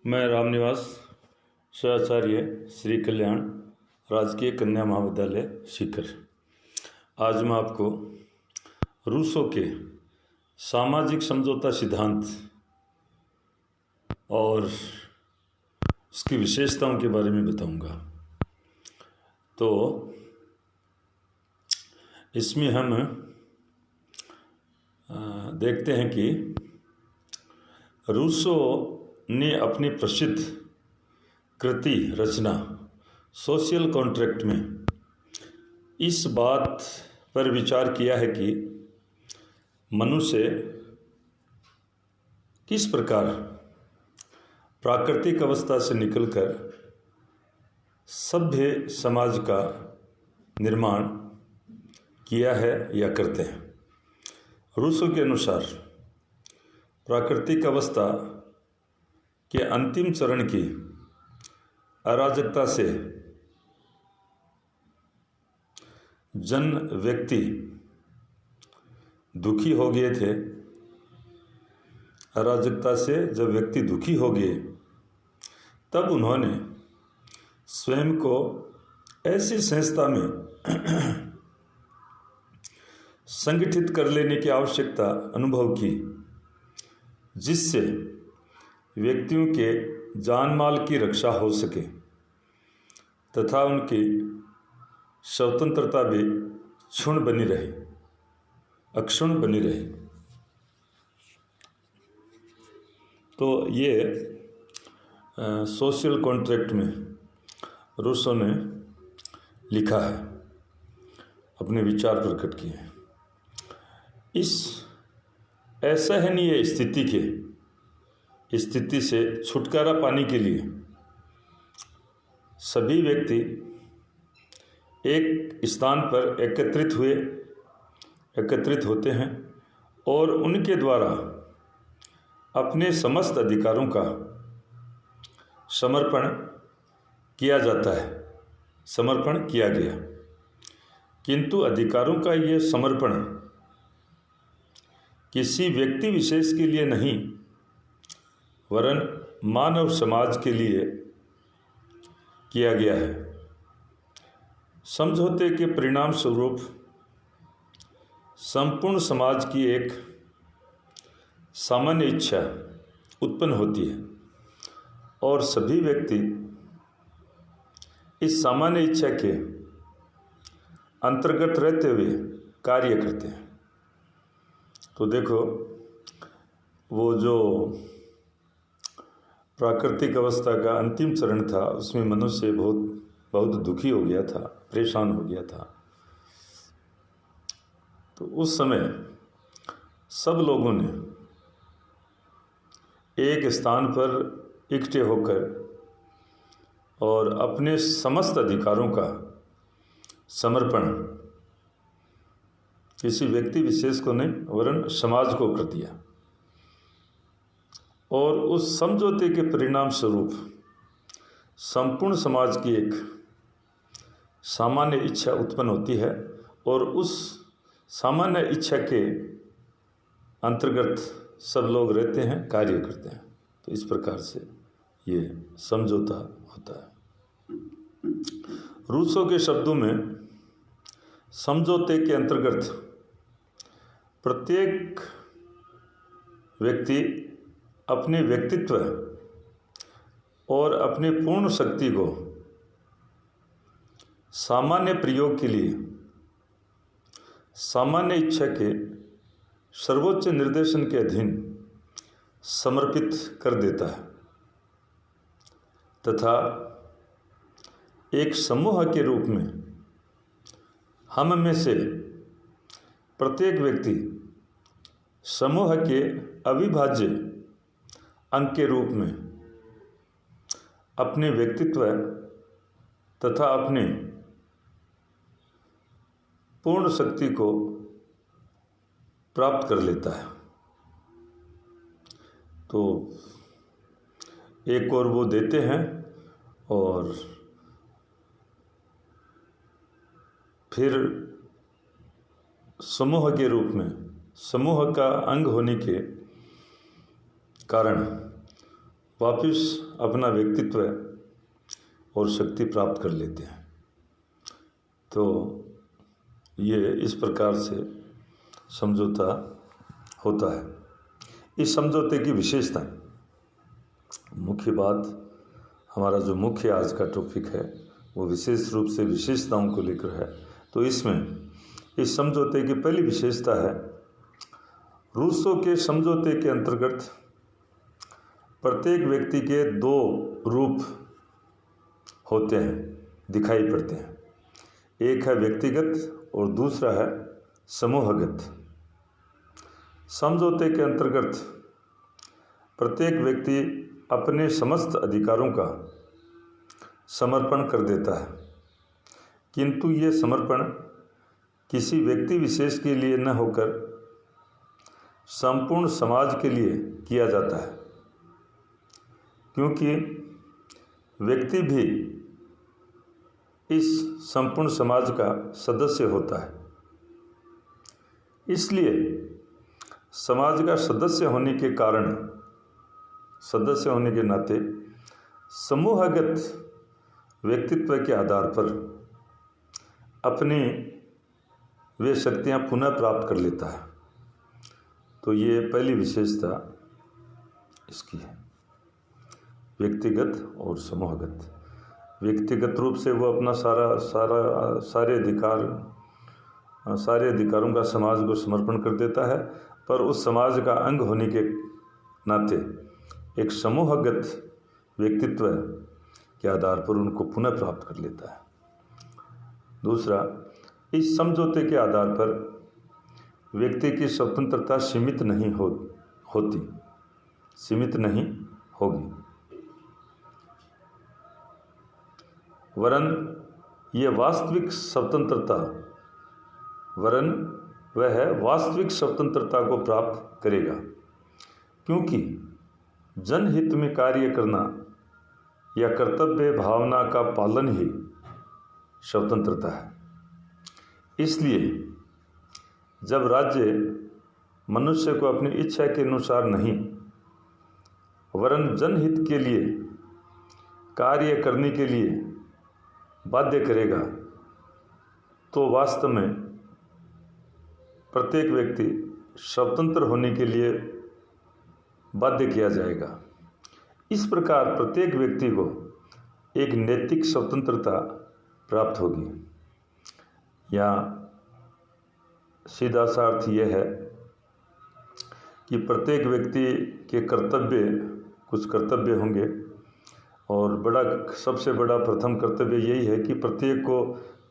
मैं रामनिवास सहआचार्य श्री कल्याण राजकीय कन्या महाविद्यालय सीकर। आज मैं आपको रूसो के सामाजिक समझौता सिद्धांत और उसकी विशेषताओं के बारे में बताऊंगा। तो इसमें हम देखते हैं कि रूसो ने अपनी प्रसिद्ध कृति रचना सोशल कॉन्ट्रैक्ट में इस बात पर विचार किया है कि मनुष्य किस प्रकार प्राकृतिक अवस्था से निकलकर सभ्य समाज का निर्माण किया है या करते हैं। रूसो के अनुसार प्राकृतिक अवस्था के अंतिम चरण की अराजकता से व्यक्ति दुखी हो गए थे। अराजकता से जब व्यक्ति दुखी हो गए तब उन्होंने स्वयं को ऐसी संस्था में संगठित कर लेने की आवश्यकता अनुभव की जिससे व्यक्तियों के जान माल की रक्षा हो सके तथा उनकी स्वतंत्रता भी अक्षुण्ण बनी रहे। तो ये सोशल कॉन्ट्रैक्ट में रूसो ने लिखा है, अपने विचार प्रकट किए हैं। इस असहनीय स्थिति से छुटकारा पाने के लिए सभी व्यक्ति एक स्थान पर एकत्रित होते हैं और उनके द्वारा अपने समस्त अधिकारों का समर्पण किया गया। किंतु अधिकारों का ये समर्पण किसी व्यक्ति विशेष के लिए नहीं वरन मानव समाज के लिए किया गया है। समझौते के परिणाम स्वरूप संपूर्ण समाज की एक सामान्य इच्छा उत्पन्न होती है और सभी व्यक्ति इस सामान्य इच्छा के अंतर्गत रहते हुए कार्य करते हैं। तो देखो, वो जो प्राकृतिक अवस्था का अंतिम चरण था उसमें मनुष्य बहुत दुखी हो गया था, परेशान हो गया था। तो उस समय सब लोगों ने एक स्थान पर इकट्ठे होकर और अपने समस्त अधिकारों का समर्पण किसी व्यक्ति विशेष को नहीं वरन समाज को कर दिया और उस समझौते के परिणाम स्वरूप संपूर्ण समाज की एक सामान्य इच्छा उत्पन्न होती है और उस सामान्य इच्छा के अंतर्गत सब लोग रहते हैं, कार्य करते हैं। तो इस प्रकार से ये समझौता होता है। रूसो के शब्दों में समझौते के अंतर्गत प्रत्येक व्यक्ति अपने व्यक्तित्व और अपने पूर्ण शक्ति को सामान्य प्रयोग के लिए सामान्य इच्छा के सर्वोच्च निर्देशन के अधीन समर्पित कर देता है तथा एक समूह के रूप में हम में से प्रत्येक व्यक्ति समूह के अविभाज्य अंग के रूप में अपने व्यक्तित्व तथा अपने पूर्ण शक्ति को प्राप्त कर लेता है। तो एक और वो देते हैं और फिर समूह के रूप में समूह का अंग होने के कारण वापस अपना व्यक्तित्व और शक्ति प्राप्त कर लेते हैं। तो ये इस प्रकार से समझौता होता है। इस समझौते की विशेषताएं, मुख्य बात, हमारा जो मुख्य आज का टॉपिक है वो विशेष रूप से विशेषताओं को लेकर है। तो इसमें इस समझौते की पहली विशेषता है, रूसो के समझौते के अंतर्गत प्रत्येक व्यक्ति के दो रूप होते हैं, दिखाई पड़ते हैं। एक है व्यक्तिगत और दूसरा है समूहगत। समझौते के अंतर्गत प्रत्येक व्यक्ति अपने समस्त अधिकारों का समर्पण कर देता है, किंतु ये समर्पण किसी व्यक्ति विशेष के लिए न होकर संपूर्ण समाज के लिए किया जाता है, क्योंकि व्यक्ति भी इस संपूर्ण समाज का सदस्य होता है। इसलिए समाज का सदस्य होने के कारण, सदस्य होने के नाते समूहगत व्यक्तित्व के आधार पर अपनी वे शक्तियां पुनः प्राप्त कर लेता है। तो ये पहली विशेषता इसकी है, व्यक्तिगत और समूहगत। व्यक्तिगत रूप से वो अपना सारे अधिकारों का समाज को समर्पण कर देता है, पर उस समाज का अंग होने के नाते एक समूहगत व्यक्तित्व के आधार पर उनको पुनः प्राप्त कर लेता है। दूसरा, इस समझौते के आधार पर व्यक्ति की स्वतंत्रता सीमित नहीं होगी, वरन ये वास्तविक स्वतंत्रता को प्राप्त करेगा, क्योंकि जनहित में कार्य करना या कर्तव्य भावना का पालन ही स्वतंत्रता है। इसलिए जब राज्य मनुष्य को अपनी इच्छा के अनुसार नहीं वरन जनहित के लिए कार्य करने के लिए बाध्य करेगा, तो वास्तव में प्रत्येक व्यक्ति स्वतंत्र होने के लिए बाध्य किया जाएगा। इस प्रकार प्रत्येक व्यक्ति को एक नैतिक स्वतंत्रता प्राप्त होगी। या सीधा सा अर्थ यह है कि प्रत्येक व्यक्ति के कुछ कर्तव्य होंगे, और सबसे बड़ा प्रथम कर्तव्य यही है कि प्रत्येक को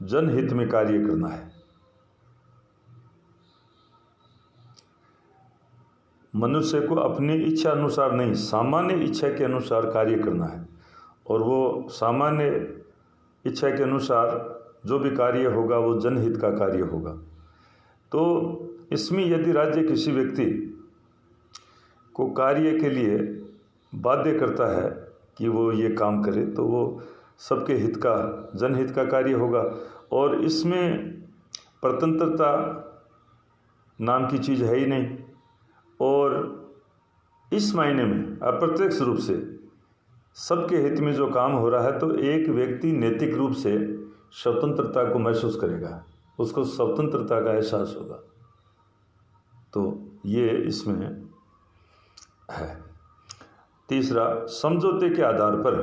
जनहित में कार्य करना है। मनुष्य को अपनी इच्छा अनुसार नहीं, सामान्य इच्छा के अनुसार कार्य करना है, और वो सामान्य इच्छा के अनुसार जो भी कार्य होगा वो जनहित का कार्य होगा। तो इसमें यदि राज्य किसी व्यक्ति को कार्य के लिए बाध्य करता है कि वो ये काम करे, तो वो सबके हित का, जनहित का कार्य होगा। और इसमें स्वतंत्रता नाम की चीज़ है ही नहीं, और इस मायने में अप्रत्यक्ष रूप से सबके हित में जो काम हो रहा है, तो एक व्यक्ति नैतिक रूप से स्वतंत्रता को महसूस करेगा, उसको स्वतंत्रता का एहसास होगा। तो ये इसमें है। तीसरा, समझौते के आधार पर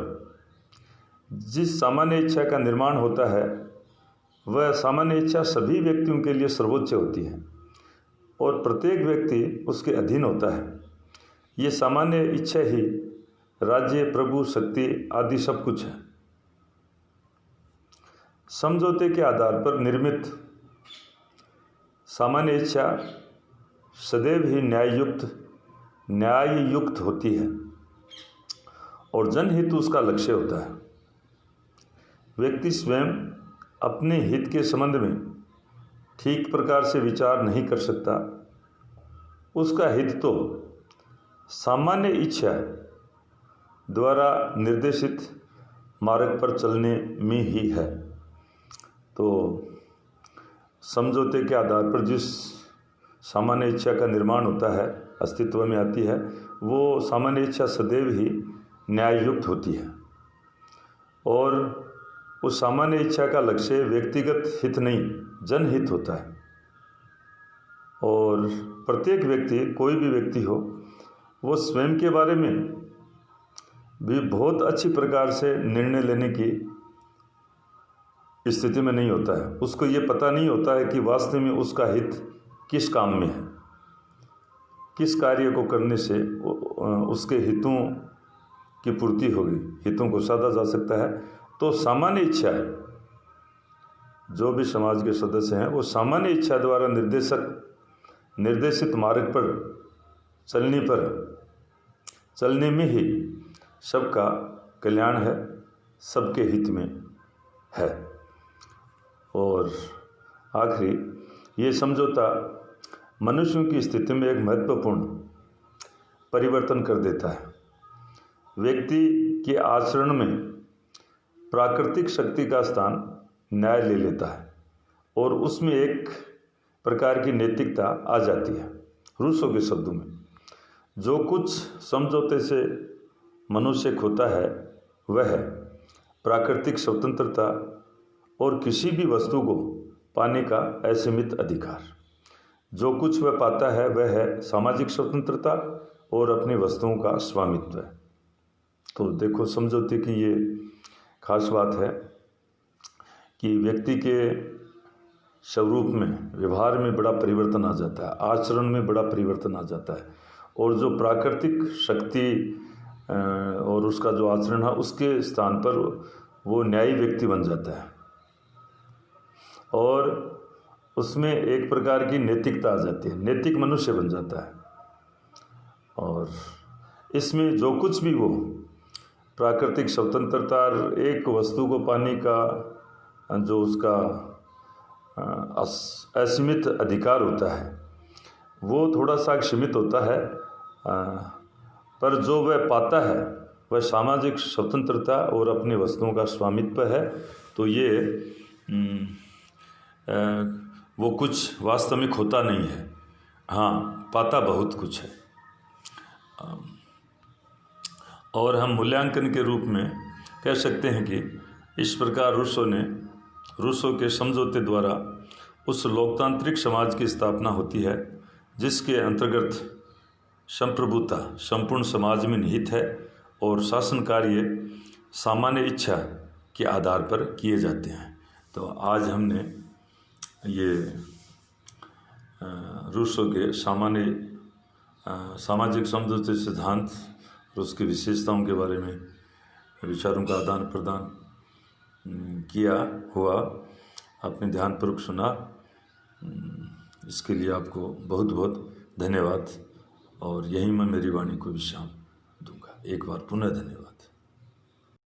जिस सामान्य इच्छा का निर्माण होता है, वह सामान्य इच्छा सभी व्यक्तियों के लिए सर्वोच्च होती है और प्रत्येक व्यक्ति उसके अधीन होता है। ये सामान्य इच्छा ही राज्य, प्रभु, शक्ति आदि सब कुछ है। समझौते के आधार पर निर्मित सामान्य इच्छा सदैव ही न्याययुक्त होती है और जनहित उसका लक्ष्य होता है। व्यक्ति स्वयं अपने हित के संबंध में ठीक प्रकार से विचार नहीं कर सकता। उसका हित तो सामान्य इच्छा द्वारा निर्देशित मार्ग पर चलने में ही है। तो समझौते के आधार पर जिस सामान्य इच्छा का निर्माण होता है, अस्तित्व में आती है, वो सामान्य इच्छा सदैव ही न्याययुक्त होती है और उस सामान्य इच्छा का लक्ष्य व्यक्तिगत हित नहीं, जनहित होता है। और प्रत्येक व्यक्ति, कोई भी व्यक्ति हो, वो स्वयं के बारे में भी बहुत अच्छी प्रकार से निर्णय लेने की स्थिति में नहीं होता है। उसको ये पता नहीं होता है कि वास्तव में उसका हित किस काम में है, किस कार्य को करने से उसके हितों की पूर्ति होगी, हितों को साधा जा सकता है। तो सामान्य इच्छा, जो भी समाज के सदस्य हैं, वो सामान्य इच्छा द्वारा निर्देशित मार्ग पर चलने में ही सबका कल्याण है, सबके हित में है। और आखिरी, ये समझौता मनुष्यों की स्थिति में एक महत्वपूर्ण परिवर्तन कर देता है। व्यक्ति के आचरण में प्राकृतिक शक्ति का स्थान न्याय ले लेता है और उसमें एक प्रकार की नैतिकता आ जाती है। रूसो के शब्दों में, जो कुछ समझौते से मनुष्य खोता है वह है प्राकृतिक स्वतंत्रता और किसी भी वस्तु को पाने का असीमित अधिकार। जो कुछ वह पाता है वह है सामाजिक स्वतंत्रता और अपनी वस्तुओं का स्वामित्व। तो देखो, समझौते की ये खास बात है कि व्यक्ति के स्वरूप में, व्यवहार में बड़ा परिवर्तन आ जाता है, आचरण में बड़ा परिवर्तन आ जाता है और जो प्राकृतिक शक्ति और उसका जो आचरण है उसके स्थान पर वो न्यायी व्यक्ति बन जाता है और उसमें एक प्रकार की नैतिकता आ जाती है, नैतिक मनुष्य बन जाता है। और इसमें जो कुछ भी वो प्राकृतिक स्वतंत्रता, एक वस्तु को पाने का जो उसका असीमित अधिकार होता है वो थोड़ा सा सीमित होता है, पर जो वह पाता है वह सामाजिक स्वतंत्रता और अपनी वस्तुओं का स्वामित्व है। तो ये वो कुछ वास्तविक होता नहीं है, हाँ पाता बहुत कुछ है। और हम मूल्यांकन के रूप में कह सकते हैं कि इस प्रकार रूसो के समझौते द्वारा उस लोकतांत्रिक समाज की स्थापना होती है जिसके अंतर्गत संप्रभुता संपूर्ण समाज में निहित है और शासन कार्य सामान्य इच्छा के आधार पर किए जाते हैं। तो आज हमने ये रूसो के सामाजिक समझौते सिद्धांत और उसकी विशेषताओं के बारे में विचारों का आदान प्रदान किया हुआ, आपने ध्यानपूर्वक सुना, इसके लिए आपको बहुत बहुत धन्यवाद। और यहीं मैं मेरी वाणी को विश्राम दूंगा। एक बार पुनः धन्यवाद।